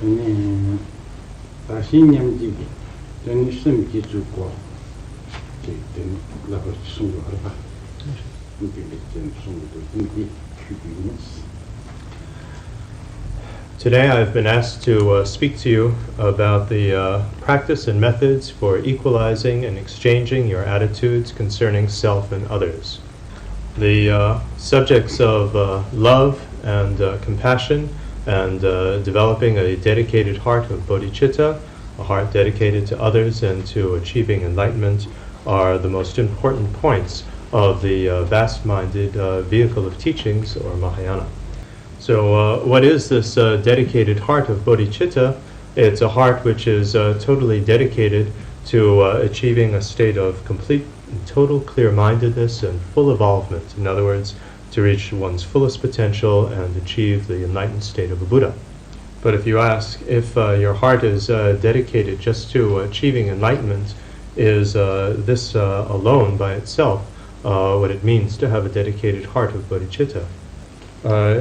네, 신념지기, 저는 심기 주고, 그때는 나도 숨을 봐. Today I've been asked to speak to you about the practice and methods for equalizing and exchanging your attitudes concerning self and others. The subjects of love and compassion and developing a dedicated heart of bodhicitta, a heart dedicated to others and to achieving enlightenment, are the most important points of the vast-minded vehicle of teachings, or Mahayana. So what is this dedicated heart of bodhicitta? It's a heart which is totally dedicated to achieving a state of complete and total clear-mindedness and full involvement. In other words, to reach one's fullest potential and achieve the enlightened state of a Buddha. But if you ask if your heart is dedicated just to achieving enlightenment, is this alone by itself what it means to have a dedicated heart of bodhicitta?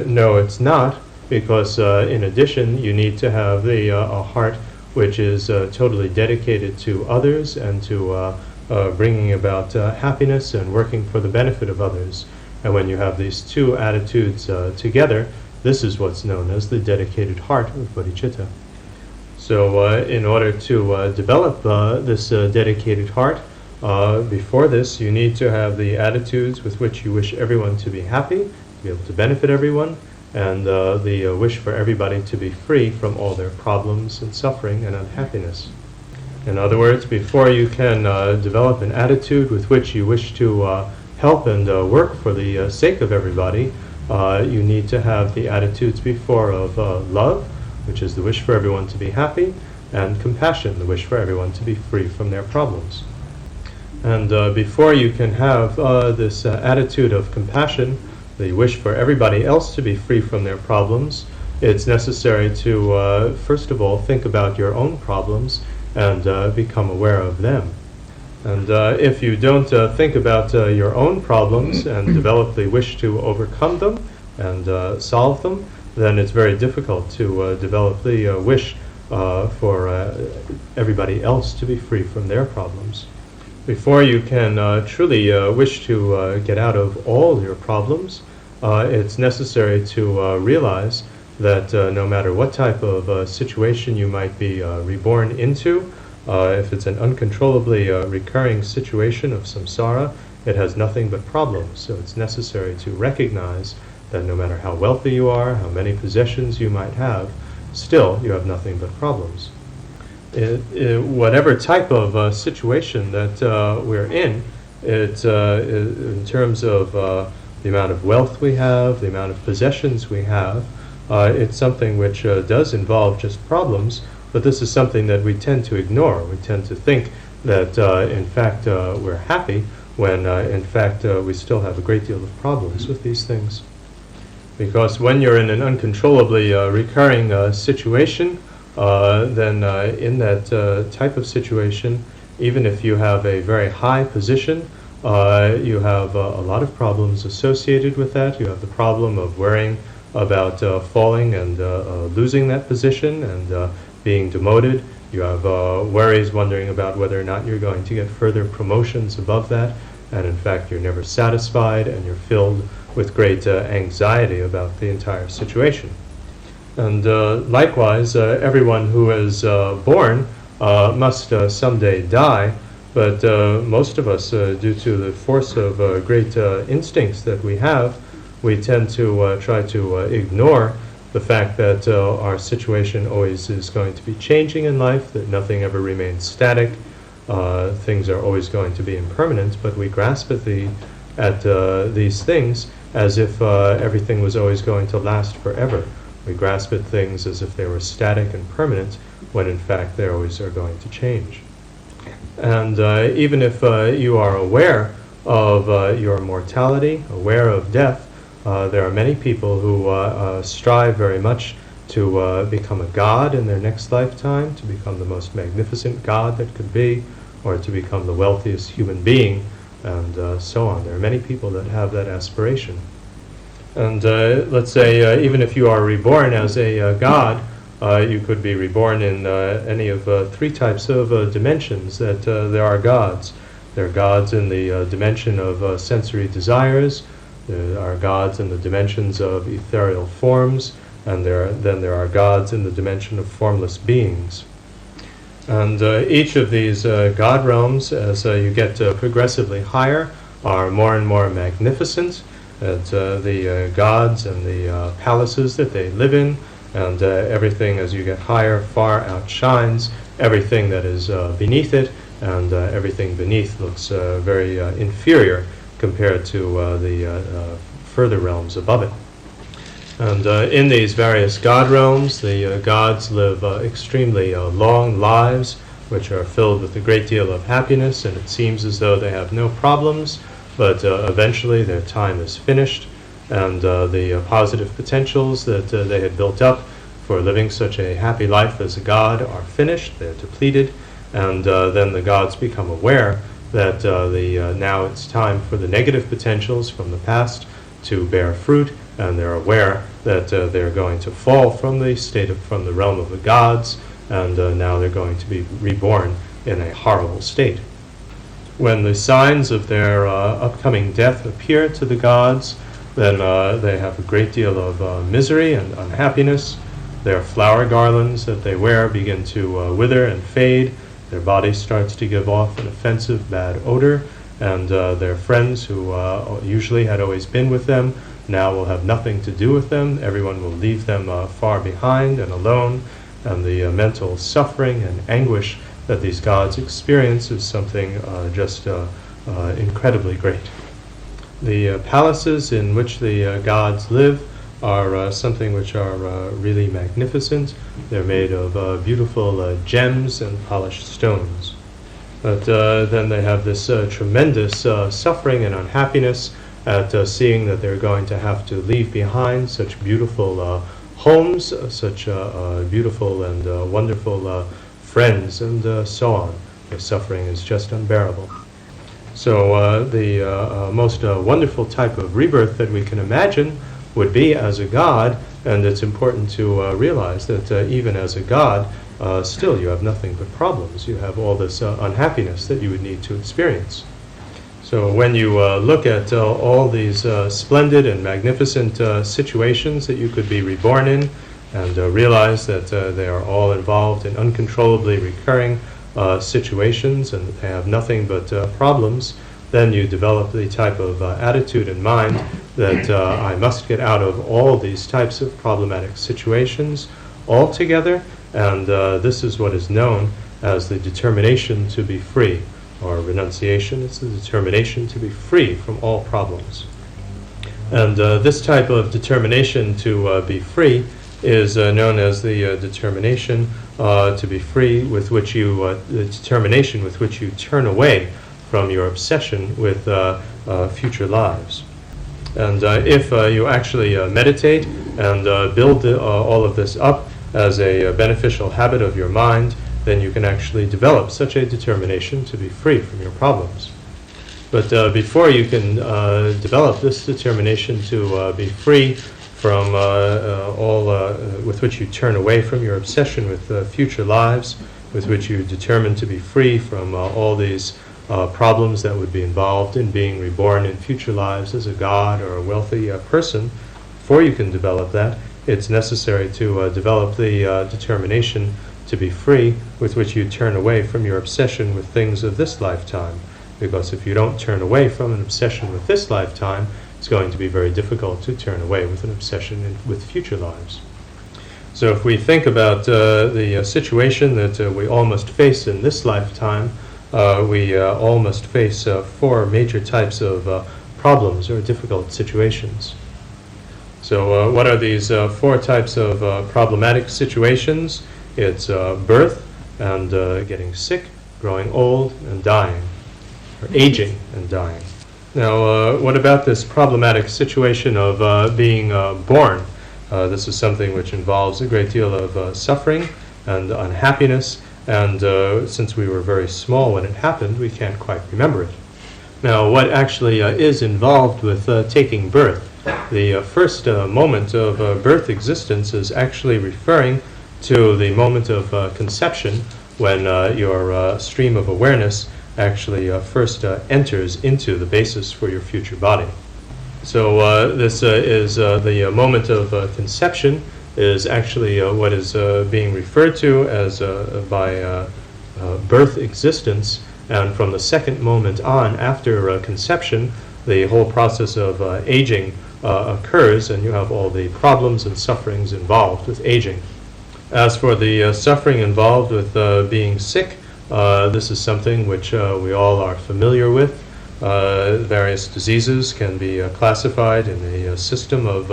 No, it's not, because in addition you need to have a heart which is totally dedicated to others and to bringing about happiness and working for the benefit of others. And when you have these two attitudes together, this is what's known as the dedicated heart of bodhicitta. So in order to develop this dedicated heart, before this you need to have the attitudes with which you wish everyone to be happy, to be able to benefit everyone, and the wish for everybody to be free from all their problems and suffering and unhappiness. In other words, before you can develop an attitude with which you wish to help and work for the sake of everybody, you need to have the attitudes before of love, which is the wish for everyone to be happy, and compassion, the wish for everyone to be free from their problems. And before you can have this attitude of compassion, the wish for everybody else to be free from their problems, it's necessary to first of all think about your own problems and become aware of them. And if you don't think about your own problems and develop the wish to overcome them and solve them, then it's very difficult to develop the wish for everybody else to be free from their problems. Before you can truly wish to get out of all your problems, it's necessary to realize that no matter what type of situation you might be reborn into, if it's an uncontrollably recurring situation of samsara, it has nothing but problems. So it's necessary to recognize that no matter how wealthy you are, how many possessions you might have, still you have nothing but problems. Whatever type of situation that we're in, in terms of the amount of wealth we have, the amount of possessions we have, it's something which does involve just problems, but this is something that we tend to ignore. We tend to think that in fact we're happy when in fact we still have a great deal of problems with these things. Because when you're in an uncontrollably recurring situation, then in that type of situation, even if you have a very high position, you have a lot of problems associated with that. You have the problem of worrying about falling and losing that position and being demoted. You have worries wondering about whether or not you're going to get further promotions above that, and in fact you're never satisfied and you're filled with great anxiety about the entire situation. And likewise, everyone who is born must someday die, but most of us, due to the force of great instincts that we have, we tend to try to ignore the fact that our situation always is going to be changing in life, that nothing ever remains static, things are always going to be impermanent, but we grasp at these things as if everything was always going to last forever. We grasp at things as if they were static and permanent, when in fact they always are going to change. And even if you are aware of your mortality, aware of death, there are many people who strive very much to become a god in their next lifetime, to become the most magnificent god that could be, or to become the wealthiest human being, and so on. There are many people that have that aspiration. And let's say even if you are reborn as a god, you could be reborn in any of three types of dimensions that there are gods. There are gods in the dimension of sensory desires. There are gods in the dimensions of ethereal forms, and then there are gods in the dimension of formless beings. And each of these god realms, as you get progressively higher, are more and more magnificent. The gods and the palaces that they live in, and everything as you get higher far outshines everything that is beneath it, and everything beneath looks very inferior compared to the further realms above it. And in these various god realms, the gods live extremely long lives, which are filled with a great deal of happiness, and it seems as though they have no problems, but eventually their time is finished, and the positive potentials that they had built up for living such a happy life as a god are finished, they're depleted, and then the gods become aware that now it's time for the negative potentials from the past to bear fruit, and they're aware that they're going to fall from the realm of the gods, and now they're going to be reborn in a horrible state. When the signs of their upcoming death appear to the gods, then they have a great deal of misery and unhappiness. Their flower garlands that they wear begin to wither and fade. Their body starts to give off an offensive bad odor, and their friends who usually had always been with them now will have nothing to do with them. Everyone will leave them far behind and alone, and the mental suffering and anguish that these gods experience is something just incredibly great. The palaces in which the gods live are something which are really magnificent. They're made of beautiful gems and polished stones. But then they have this tremendous suffering and unhappiness at seeing that they're going to have to leave behind such beautiful homes, such beautiful and wonderful friends, and so on. Their suffering is just unbearable. So the most wonderful type of rebirth that we can imagine would be as a god, and it's important to realize that even as a god, still you have nothing but problems. You have all this unhappiness that you would need to experience. So when you look at all these splendid and magnificent situations that you could be reborn in, and realize that they are all involved in uncontrollably recurring situations, and they have nothing but problems, then you develop the type of attitude and mind that I must get out of all these types of problematic situations altogether, and this is what is known as the determination to be free, or renunciation. It's the determination to be free from all problems. And this type of determination to be free is known as the determination to be free, with which you, the determination with which you turn away from your obsession with future lives. And if you actually meditate and build all of this up as a beneficial habit of your mind, then you can actually develop such a determination to be free from your problems. But before you can develop this determination to be free from all with which you turn away from your obsession with future lives, with which you determine to be free from all these problems that would be involved in being reborn in future lives as a god or a wealthy person, before you can develop that, it's necessary to develop the determination to be free, with which you turn away from your obsession with things of this lifetime. Because if you don't turn away from an obsession with this lifetime, it's going to be very difficult to turn away with an obsession with future lives. So if we think about the situation that we all must face in this lifetime, we all must face four major types of problems or difficult situations. So what are these four types of problematic situations? It's birth and getting sick, growing old, and dying, or aging and dying. Now, what about this problematic situation of being born? This is something which involves a great deal of suffering and unhappiness, and since we were very small when it happened, we can't quite remember it. Now, what actually is involved with taking birth? The first moment of birth existence is actually referring to the moment of conception, when your stream of awareness actually first enters into the basis for your future body. So this is the moment of conception is actually what is being referred to as by birth existence, and from the second moment on after conception, the whole process of aging occurs, and you have all the problems and sufferings involved with aging. As for the suffering involved with being sick, this is something which we all are familiar with. Various diseases can be classified in a system of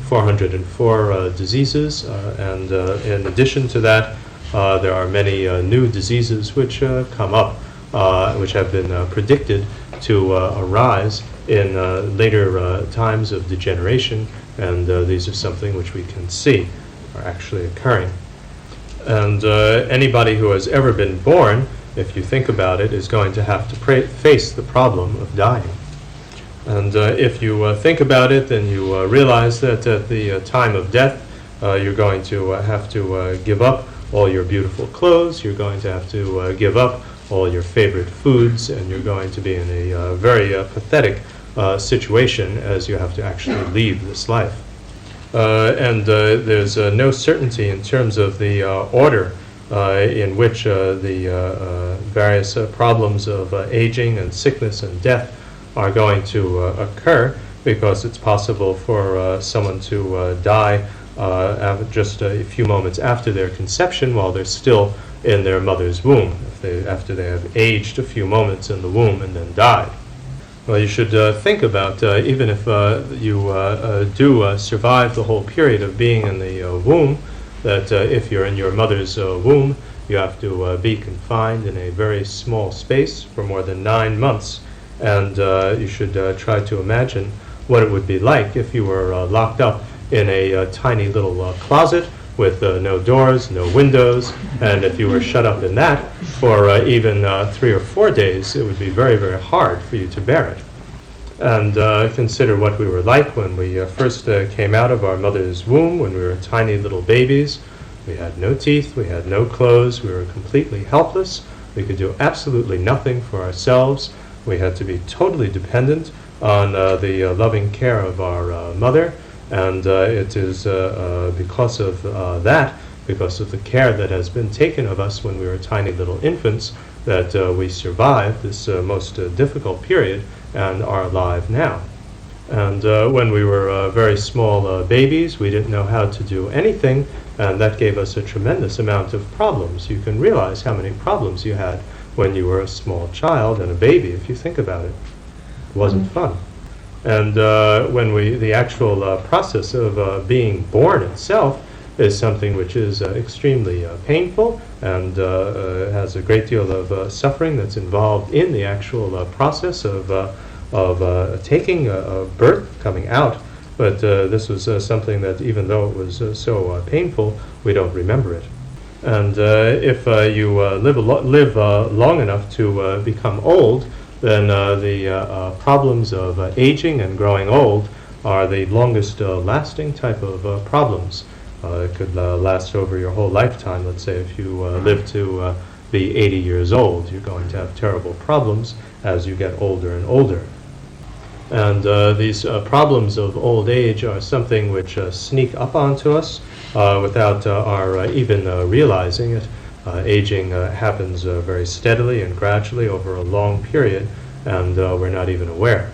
404 diseases, and in addition to that, there are many new diseases which come up, which have been predicted to arise in later times of degeneration, and these are something which we can see are actually occurring. And anybody who has ever been born, if you think about it, is going to have to face the problem of dying. And if you think about it, then you realize that at the time of death, you're going to have to give up all your beautiful clothes, you're going to have to give up all your favorite foods, and you're going to be in a very pathetic situation as you have to actually leave this life. And there's no certainty in terms of the order in which the various problems of aging and sickness and death are going to occur, because it's possible for someone to die just a few moments after their conception while they're still in their mother's womb, after they have aged a few moments in the womb and then died. Well, you should think about, even if you do survive the whole period of being in the womb, that if you're in your mother's womb, you have to be confined in a very small space for more than 9 months. And you should try to imagine what it would be like if you were locked up in a tiny little closet with no doors, no windows, and if you were shut up in that for even 3 or 4 days, it would be very, very hard for you to bear it. And consider what we were like when we first came out of our mother's womb, when we were tiny little babies. We had no teeth, we had no clothes, we were completely helpless. We could do absolutely nothing for ourselves. We had to be totally dependent on the loving care of our mother. And it is because of that, because of the care that has been taken of us when we were tiny little infants, that we survived this most difficult period and are alive now. And when we were very small babies, we didn't know how to do anything, and that gave us a tremendous amount of problems. You can realize how many problems you had when you were a small child and a baby, if you think about it. It wasn't fun. And when the actual process of being born itself is something which is extremely painful and has a great deal of suffering that's involved in the actual process of taking birth, coming out. But this was something that, even though it was so painful, we don't remember it. And if you live long enough to become old, then the problems of aging and growing old are the longest lasting type of problems. It could last over your whole lifetime. Let's say if you live to be 80 years old, you're going to have terrible problems as you get older and older. And these problems of old age are something which sneak up onto us without our even realizing it. Aging happens very steadily and gradually over a long period, and we're not even aware.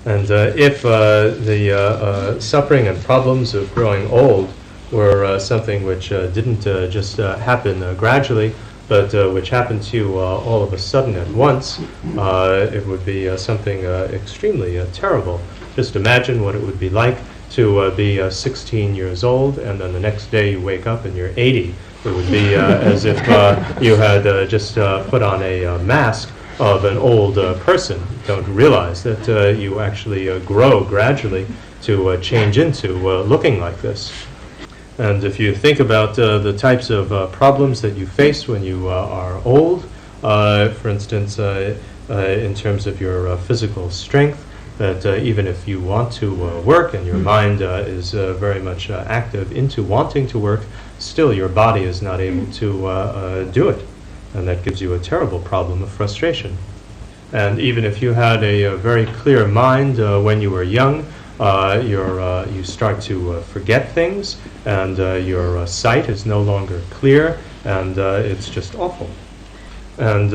And if the suffering and problems of growing old were something which didn't just happen gradually, but which happened to you all of a sudden at once, it would be something extremely terrible. Just imagine what it would be like to be 16 years old, and then the next day you wake up and you're 80. It would be as if you had just put on a mask of an old person. You don't realize that you actually grow gradually to change into looking like this. And if you think about the types of problems that you face when you are old, for instance, in terms of your physical strength, that even if you want to work and your mind is very much active into wanting to work, still your body is not able to do it. And that gives you a terrible problem of frustration. And even if you had a very clear mind when you were young, you start to forget things, and your sight is no longer clear, and it's just awful. And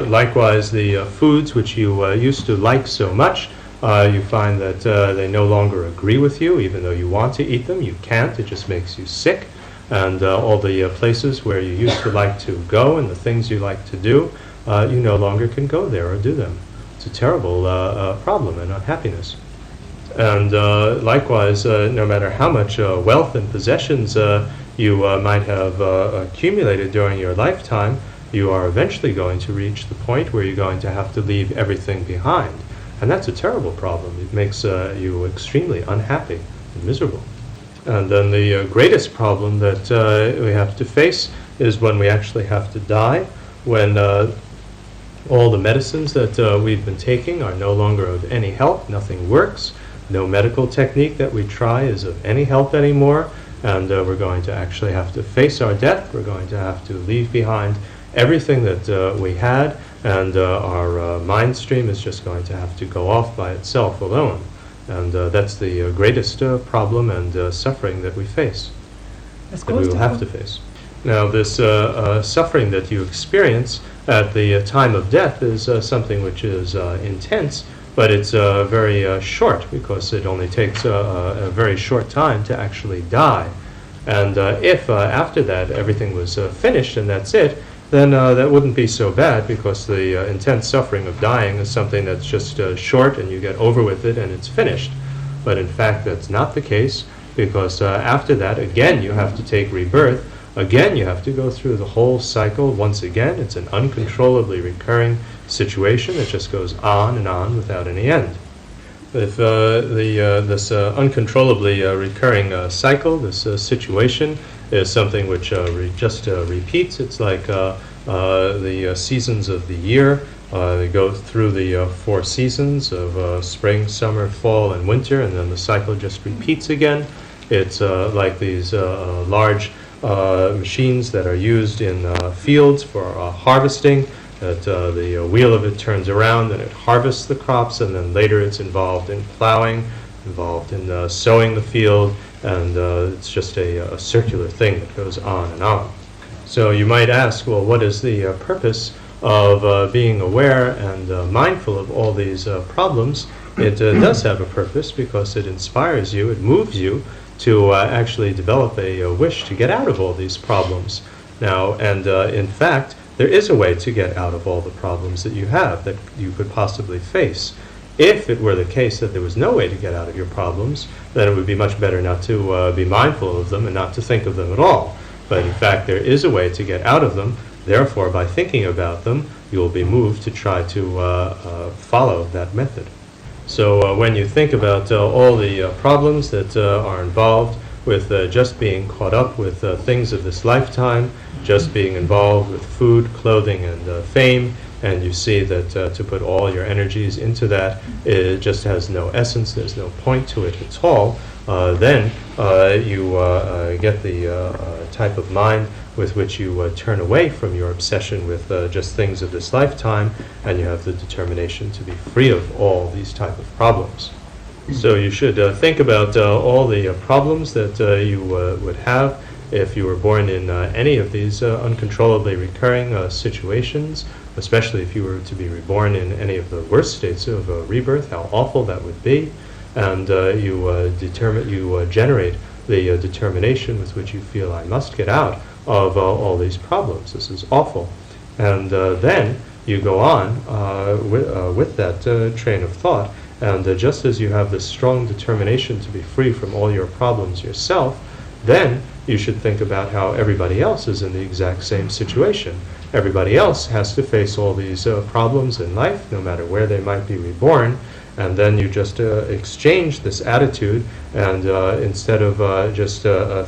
likewise, the foods which you used to like so much, you find that they no longer agree with you. Even though you want to eat them, you can't. It just makes you sick. And all the places where you used to like to go and the things you like to do, you no longer can go there or do them. It's a terrible problem and unhappiness. And likewise, no matter how much wealth and possessions you might have accumulated during your lifetime, you are eventually going to reach the point where you're going to have to leave everything behind. And that's a terrible problem. It makes you extremely unhappy and miserable. And then the greatest problem that we have to face is when we actually have to die, when all the medicines that we've been taking are no longer of any help, nothing works, no medical technique that we try is of any help anymore, and we're going to actually have to face our death. We're going to have to leave behind everything that we had, and our mind stream is just going to have to go off by itself alone. And that's the greatest problem and suffering that we face, that we will have to face. Now, this suffering that you experience at the time of death is something which is intense, but it's very short, because it only takes a very short time to actually die. And if after that everything was finished and that's it, then that wouldn't be so bad, because the intense suffering of dying is something that's just short, and you get over with it and it's finished. But in fact, that's not the case, because after that, again, you have to take rebirth. Again, you have to go through the whole cycle once again. It's an uncontrollably recurring situation that just goes on and on without any end. If this uncontrollably recurring cycle, this situation, is something which just repeats. It's like the seasons of the year. They go through the 4 seasons of spring, summer, fall, and winter, and then the cycle just repeats again. It's like these large machines that are used in fields for harvesting, that the wheel of it turns around and it harvests the crops, and then later it's involved in plowing, involved in sowing the field, and it's just a circular thing that goes on and on. So you might ask, well, what is the purpose of being aware and mindful of all these problems? It does have a purpose, because it inspires you, it moves you to actually develop a wish to get out of all these problems. Now, and in fact, there is a way to get out of all the problems that you have, that you could possibly face. If it were the case that there was no way to get out of your problems, then it would be much better not to be mindful of them and not to think of them at all. But in fact, there is a way to get out of them. Therefore, by thinking about them, you will be moved to try to follow that method. So when you think about all the problems that are involved with just being caught up with things of this lifetime, just being involved with food, clothing, and fame, and you see that to put all your energies into that, it just has no essence, there's no point to it at all, then you get the type of mind with which you turn away from your obsession with just things of this lifetime, and you have the determination to be free of all these type of problems. So you should think about all the problems that you would have if you were born in any of these uncontrollably recurring situations, especially if you were to be reborn in any of the worst states of rebirth, how awful that would be. And you generate the determination with which you feel, I must get out of all these problems. This is awful. And then you go on with that train of thought. And just as you have this strong determination to be free from all your problems yourself, then you should think about how everybody else is in the exact same situation. Everybody else has to face all these problems in life, no matter where they might be reborn. And then you just exchange this attitude, and instead of just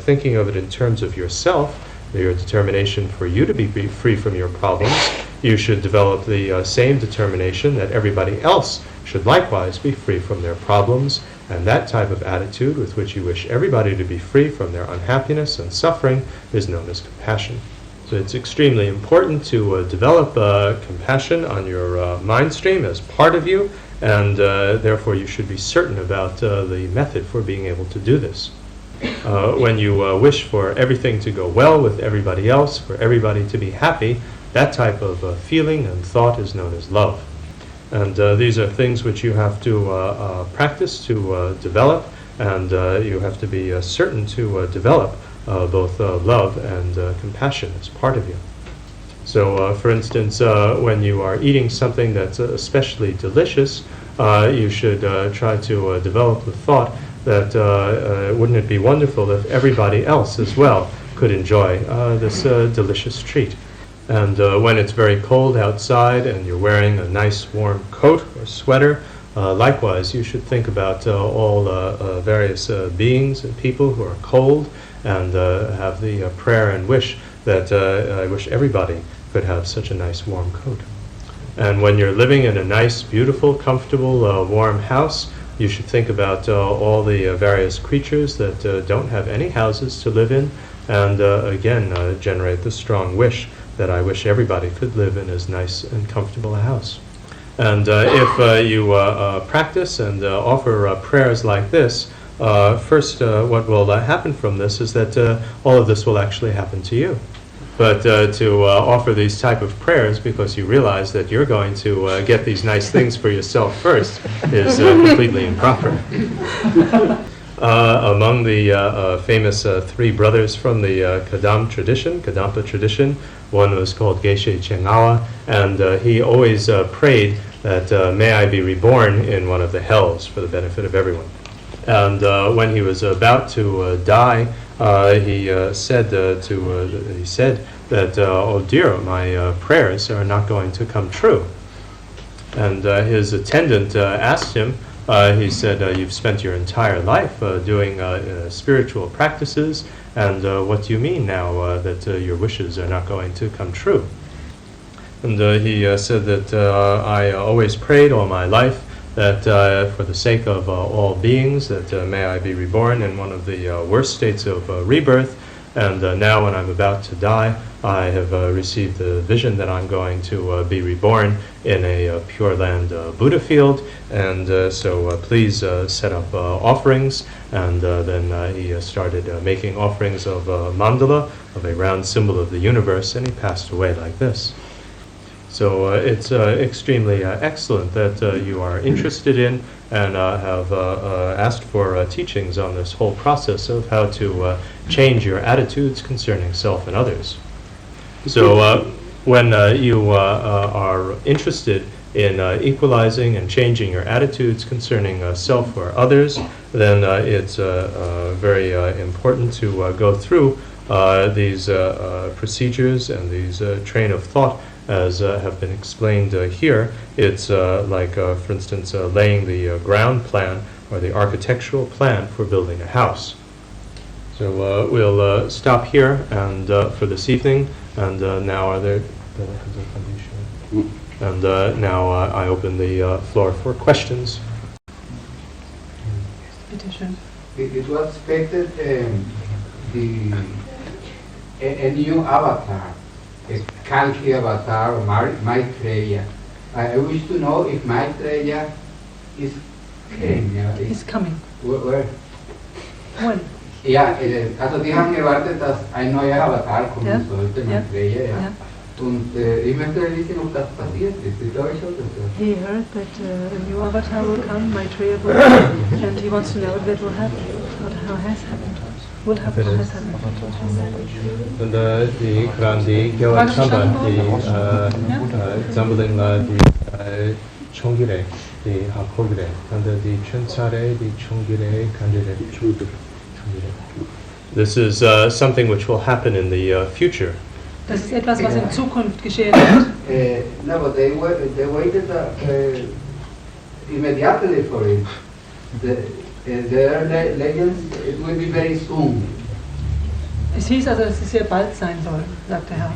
thinking of it in terms of yourself, your determination for you to be free from your problems, you should develop the same determination that everybody else should likewise be free from their problems, And that type of attitude with which you wish everybody to be free from their unhappiness and suffering is known as compassion. So it's extremely important to develop compassion on your mind stream as part of you, and therefore you should be certain about the method for being able to do this. When you wish for everything to go well with everybody else, for everybody to be happy, that type of feeling and thought is known as love. And these are things which you have to practice to develop, and you have to be certain to develop both love and compassion as part of you. So, for instance, when you are eating something that's especially delicious, you should try to develop the thought that wouldn't it be wonderful if everybody else as well could enjoy this delicious treat. And when it's very cold outside and you're wearing a nice warm coat or sweater, likewise you should think about all various beings and people who are cold, and have the prayer and wish that I wish everybody could have such a nice warm coat. And when you're living in a nice, beautiful, comfortable, warm house, you should think about all the various creatures that don't have any houses to live in, and again generate the strong wish that I wish everybody could live in as nice and comfortable a house. And if you practice and offer prayers like this, first what will happen from this is that all of this will actually happen to you. But to offer these type of prayers because you realize that you're going to get these nice things for yourself first is completely improper. Among the famous three brothers from the Kadampa tradition, one was called Geshe Chengawa, and he always prayed that may I be reborn in one of the hells for the benefit of everyone. And when he was about to die, he said that, oh dear, my prayers are not going to come true. And his attendant asked him, he said, you've spent your entire life doing spiritual practices, and what do you mean now that your wishes are not going to come true? And he said that I always prayed all my life that for the sake of all beings, that may I be reborn in one of the worst states of rebirth, and now when I'm about to die, I have received the vision that I'm going to be reborn in a Pure Land Buddha field, and so please set up offerings. And then he started making offerings of mandala, of a round symbol of the universe, and he passed away like this. So it's extremely excellent that you are interested in and have asked for teachings on this whole process of how to change your attitudes concerning self and others. So when you are interested in equalizing and changing your attitudes concerning self or others, then it's very important to go through these procedures and these train of thought as have been explained here. It's like, for instance, laying the ground plan or the architectural plan for building a house. So we'll stop here and for this evening, and now are there... And now I open the floor for questions. It was expected a new avatar, a Kalki avatar, or Maitreya. I wish to know if Maitreya is He's coming. Where? When? Ja, also die haben gewartet, dass ein neuer Avatar kommen sollte, Maitreya. Ja. Und ich möchte wissen, ob das passiert ist. Ist euch so? He heard that a new avatar will come, Maitreya will come, and he wants to know if that will happen, how has happened. Will happen, has happened. Und die Grandi Gyawachamba, die Zambuling die Chongire, die Hakogire, und die Chuntsare, die Chongire, Kandire, Chungire. This is something which will happen in the future. Das ist etwas, was in Zukunft geschehen wird. No, but they waited immediately for it. The legends, it will be very soon. Es hieß also, dass es sehr bald sein soll, sagt der Herr.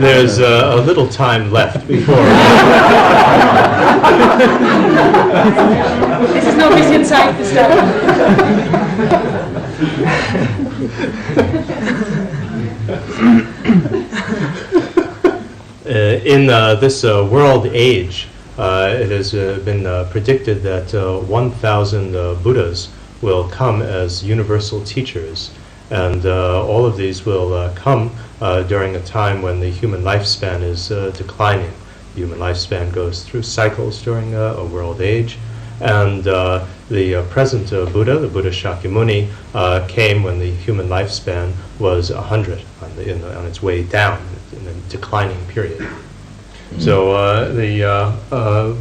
There's a little time left before. Es ist noch ein bisschen Zeit bis dahin. In this world age, it has been predicted that 1,000 Buddhas will come as universal teachers, and all of these will come during a time when the human lifespan is declining. The human lifespan goes through cycles during a world age, and the present Buddha, the Buddha Shakyamuni, came when the human lifespan was 100, on its way down in the declining period. So the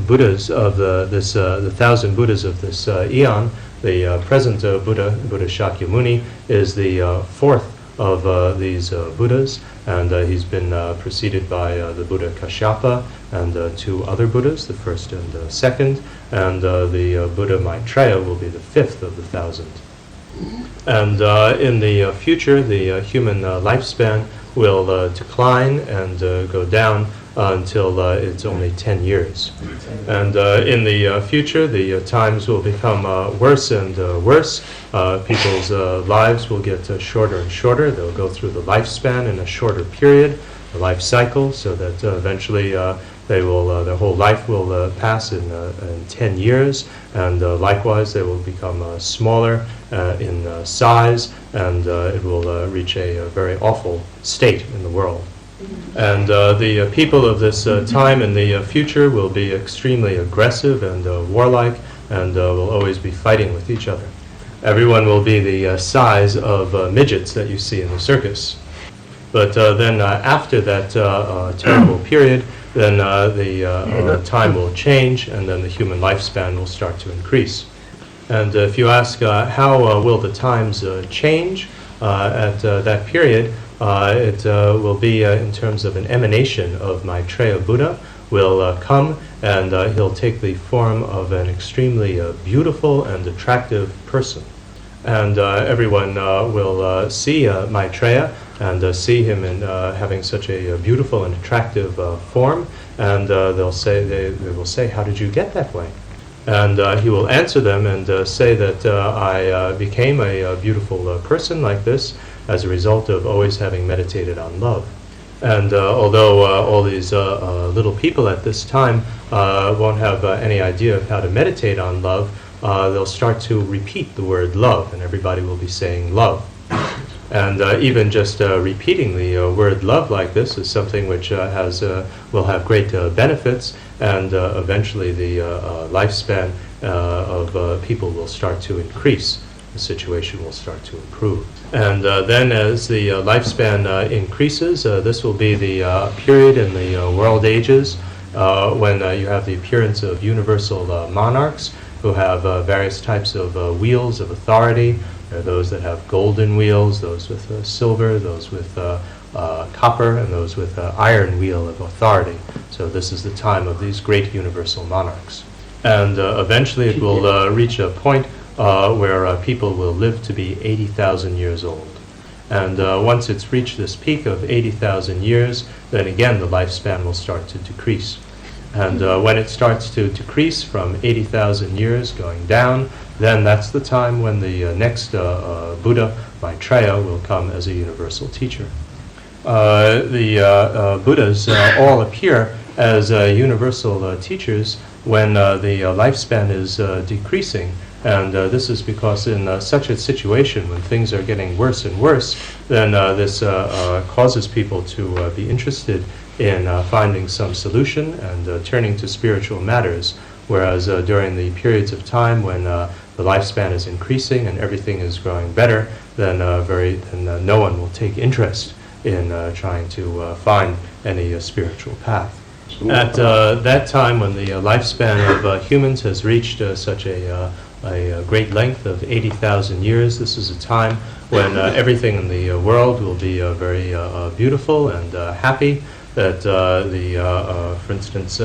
Buddhas of the 1,000 Buddhas of this eon, the present Buddha, Buddha Shakyamuni, is the fourth of these Buddhas, and he's been preceded by the Buddha Kashyapa and two other Buddhas, the first and second, and the Buddha Maitreya will be the fifth of the 1,000. And in the future, the human lifespan will decline and go down until it's only 10 years. And in the future, the times will become worse and worse. People's lives will get shorter and shorter. They'll go through the lifespan in a shorter period, a life cycle, so that eventually they will, their whole life will pass in 10 years, and likewise they will become smaller in size, and it will reach a very awful state in the world. And the people of this time in the future will be extremely aggressive and warlike, and will always be fighting with each other. Everyone will be the size of midgets that you see in the circus. But then after that terrible period, then the time will change, and then the human lifespan will start to increase. And if you ask how will the times change at that period, it will be in terms of an emanation of Maitreya Buddha will come, and he'll take the form of an extremely beautiful and attractive person. And everyone will see Maitreya and see him in having such a beautiful and attractive form, and they will say, "How did you get that way?" And he will answer them and say that I became a beautiful person like this as a result of always having meditated on love. And although all these little people at this time won't have any idea of how to meditate on love, they'll start to repeat the word love, and everybody will be saying love. And even just repeating the word love like this is something which will have great benefits, and eventually the lifespan of people will start to increase. The situation will start to improve. And then as the lifespan increases, this will be the period in the world ages when you have the appearance of universal monarchs who have various types of wheels of authority. There are those that have golden wheels, those with silver, those with copper, and those with iron wheel of authority. So this is the time of these great universal monarchs. And eventually it will reach a point where people will live to be 80,000 years old. And once it's reached this peak of 80,000 years, then again the lifespan will start to decrease. And when it starts to decrease from 80,000 years going down, then that's the time when the next Buddha, Maitreya, will come as a universal teacher. The Buddhas all appear as universal teachers when the lifespan is decreasing. And this is because in such a situation, when things are getting worse and worse, then this causes people to be interested in finding some solution and turning to spiritual matters. Whereas during the periods of time when the lifespan is increasing and everything is growing better, then no one will take interest in trying to find any spiritual path. At that time, when the lifespan of humans has reached such a great length of 80,000 years, this is a time when everything in the world will be very beautiful and happy. That for instance,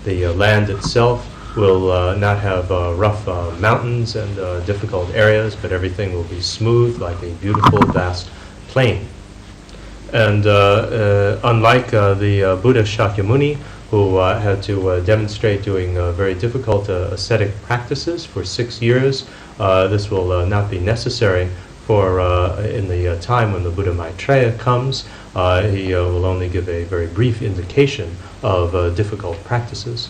the land itself will not have rough mountains and difficult areas, but everything will be smooth like a beautiful, vast plain. And unlike the Buddha Shakyamuni, who had to demonstrate doing very difficult ascetic practices for 6 years, this will not be necessary for in the time when the Buddha Maitreya comes. He will only give a very brief indication of difficult practices.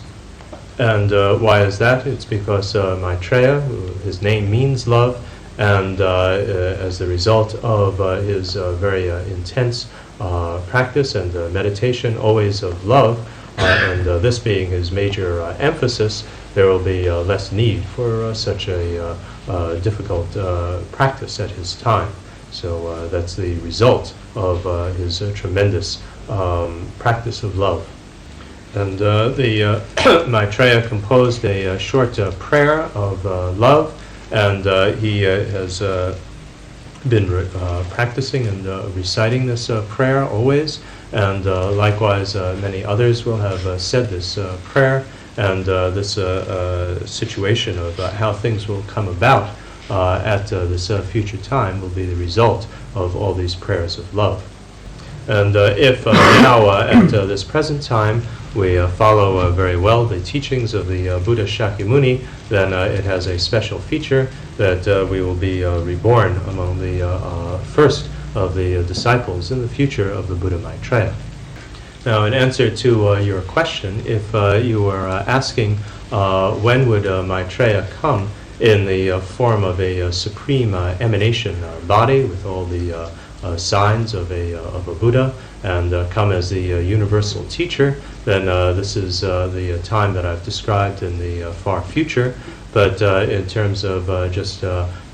And why is that? It's because Maitreya, his name means love, and as the result of his very intense practice and meditation, always of love, and this being his major emphasis, there will be less need for such a difficult practice at his time. So that's the result of his tremendous practice of love. And the Maitreya composed a short prayer of love, and he has been practicing and reciting this prayer always, and likewise many others will have said this prayer, and this situation of how things will come about at this future time will be the result of all these prayers of love. And if now at this present time we follow very well the teachings of the Buddha Shakyamuni, then it has a special feature that we will be reborn among the first of the disciples in the future of the Buddha Maitreya. Now, in answer to your question, if you were asking when would Maitreya come in the form of a supreme emanation body with all the signs of a Buddha, and come as the universal teacher, then this is the time that I've described in the far future. But in terms of just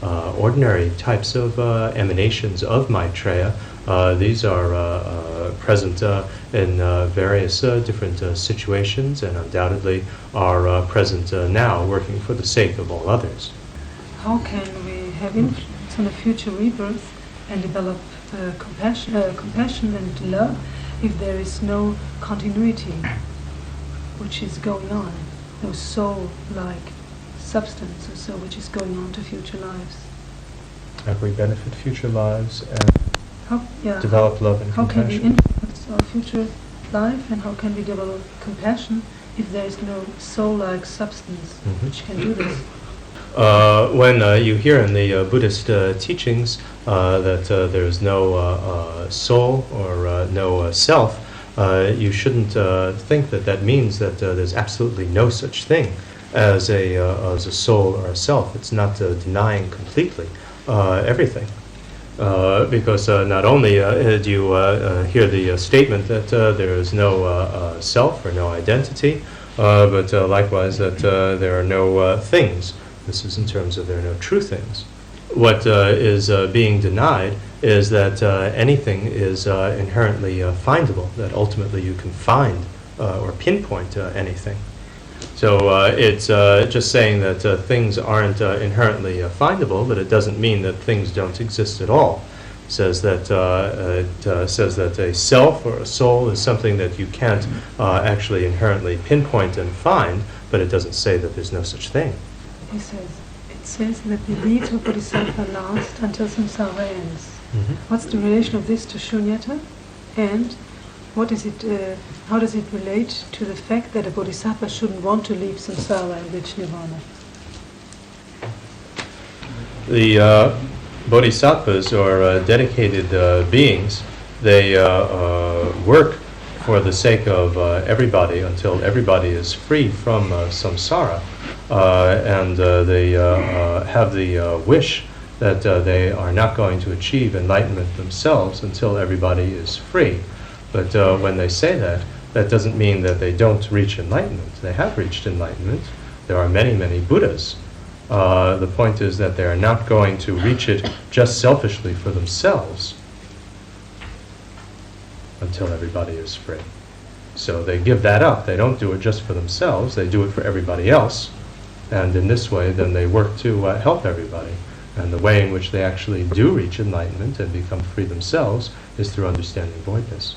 ordinary types of emanations of Maitreya, these are present in various different situations, and undoubtedly are present now, working for the sake of all others. How can we have influence on a future rebirth and develop compassion and love if there is no continuity which is going on, no soul-like substance or so which is going on to future lives? How can we benefit future lives and develop love and compassion? How can we influence our future life, and how can we develop compassion if there is no soul-like substance which can do this? When you hear in the Buddhist teachings that there is no soul or no self, you shouldn't think that that means that there's absolutely no such thing as a soul or a self. It's not denying completely everything. Because not only do you hear the statement that there is no self or no identity, but likewise that there are no things. This is in terms of there are no true things. What is being denied is that anything is inherently findable, that ultimately you can find or pinpoint anything. So it's just saying that things aren't inherently findable, but it doesn't mean that things don't exist at all. It says that a self or a soul is something that you can't actually inherently pinpoint and find, but it doesn't say that there's no such thing. It says that the deeds of Bodhisattva last until samsara ends. What's the relation of this to shunyata, and what is it? How does it relate to the fact that a Bodhisattva shouldn't want to leave samsara and reach nirvana? The Bodhisattvas, or dedicated beings, they work for the sake of everybody until everybody is free from samsara. And they have the wish that they are not going to achieve enlightenment themselves until everybody is free. But when they say that, that doesn't mean that they don't reach enlightenment. They have reached enlightenment. There are many, many Buddhas. The point is that they are not going to reach it just selfishly for themselves until everybody is free. So they give that up. They don't do it just for themselves. They do it for everybody else. And in this way, then they work to help everybody. And the way in which they actually do reach enlightenment and become free themselves is through understanding voidness.